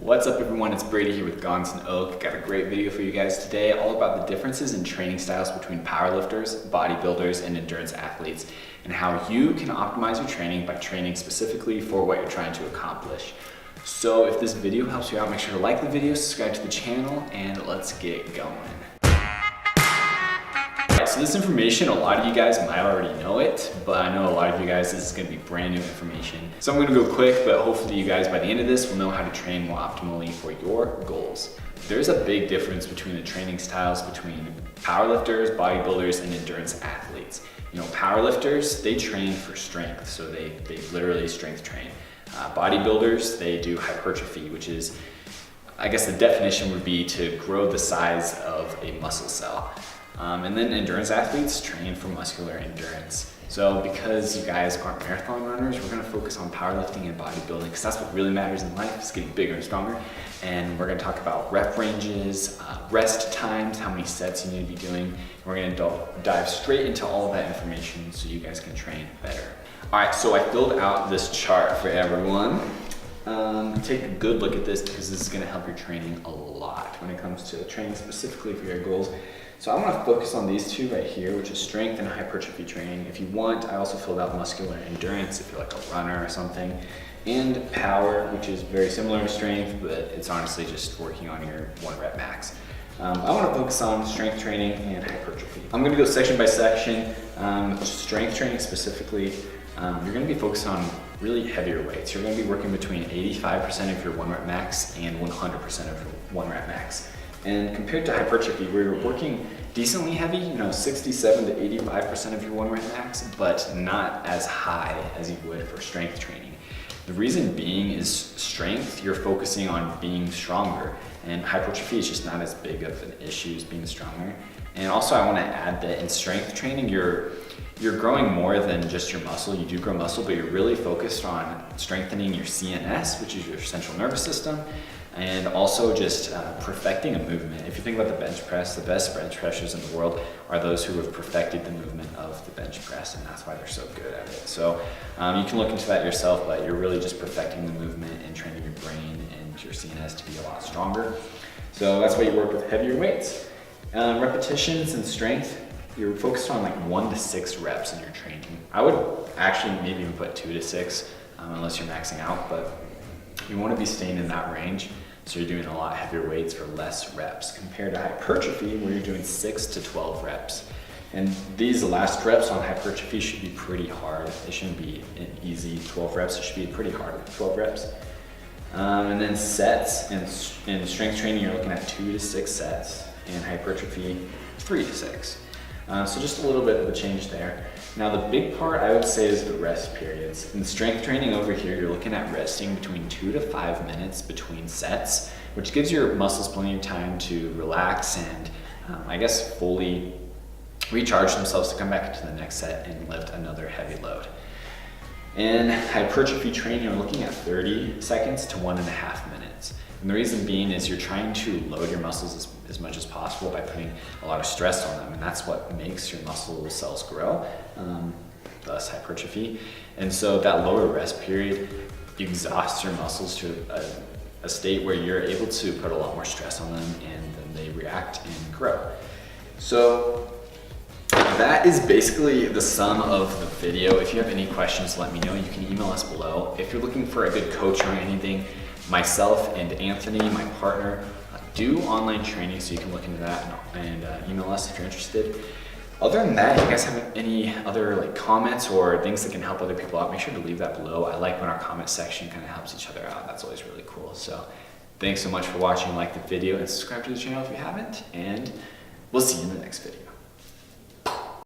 What's up everyone, it's Brady here with Gonzandoak. Got a great video for you guys today all about the differences in training styles between powerlifters, bodybuilders, and endurance athletes, and how you can optimize your training by training specifically for what you're trying to accomplish. So if this video helps you out, make sure to like the video, subscribe to the channel, and let's get going. So this information, a lot of you guys might already know it, but I know a lot of you guys, this is going to be brand new information. So I'm going to go quick, but hopefully you guys by the end of this will know how to train more optimally for your goals. There's a big difference between the training styles between powerlifters, bodybuilders, and endurance athletes. You know, powerlifters, they train for strength, so they literally strength train. Bodybuilders, they do hypertrophy, which is, I guess the definition would be to grow the size of a muscle cell. And then endurance athletes train for muscular endurance. So because you guys aren't marathon runners, we're gonna focus on powerlifting and bodybuilding because that's what really matters in life, is getting bigger and stronger. And we're gonna talk about rep ranges, rest times, how many sets you need to be doing. And we're gonna dive straight into all of that information so you guys can train better. All right, so I filled out this chart for everyone. Take a good look at this because this is gonna help your training a lot when it comes to training specifically for your goals. So I want to focus on these two right here, which is strength and hypertrophy training. If you want, I also filled out muscular endurance if you're like a runner or something, and power, which is very similar to strength, but it's honestly just working on your 1 rep max. I want to focus on strength training and hypertrophy. I'm going to go section by section. Strength training specifically, you're going to be focused on really heavier weights. You're going to be working between 85% of your 1 rep max and 100% of your 1 rep max. And compared to hypertrophy, where you're working decently heavy, 67 to 85% of your 1 rep max, but not as high as you would for strength training. The reason being is strength, you're focusing on being stronger, and hypertrophy is just not as big of an issue as being stronger. And also I want to add that in strength training, you're growing more than just your muscle. You do grow muscle, but you're really focused on strengthening your CNS, which is your central nervous system, and also just perfecting a movement. If you think about the bench press, the best bench pressers in the world are those who have perfected the movement of the bench press, and that's why they're so good at it. So you can look into that yourself, but you're really just perfecting the movement and training your brain and your CNS to be a lot stronger. So that's why you work with heavier weights. Repetitions and strength, you're focused on like 1 to 6 reps in your training. I would actually maybe even put 2 to 6 unless you're maxing out, but you want to be staying in that range. So you're doing a lot heavier weights for less reps compared to hypertrophy where you're doing 6 to 12 reps. And these last reps on hypertrophy should be pretty hard. They shouldn't be an easy 12 reps. It should be pretty hard 12 reps. And then sets, in strength training, you're looking at 2 to 6 sets, and hypertrophy, 3 to 6. So just a little bit of a change there. Now the big part I would say is the rest periods. In strength training over here, you're looking at resting between 2 to 5 minutes between sets, which gives your muscles plenty of time to relax and I guess fully recharge themselves to come back into the next set and lift another heavy load. In hypertrophy training, you're looking at 30 seconds to 1.5 minutes. And the reason being is you're trying to load your muscles as much as possible by putting a lot of stress on them, and that's what makes your muscle cells grow, thus hypertrophy. And so that lower rest period exhausts your muscles to a state where you're able to put a lot more stress on them, and then they react and grow. So that is basically the sum of the video. If you have any questions, let me know. You can email us below. If you're looking for a good coach or anything, myself and Anthony, my partner, do online training, so you can look into that and email us if you're interested. Other than that, if you guys have any other comments or things that can help other people out, make sure to leave that below. I like when our comment section kind of helps each other out. That's always really cool. So thanks so much for watching. Like the video and subscribe to the channel if you haven't, and we'll see you in the next video.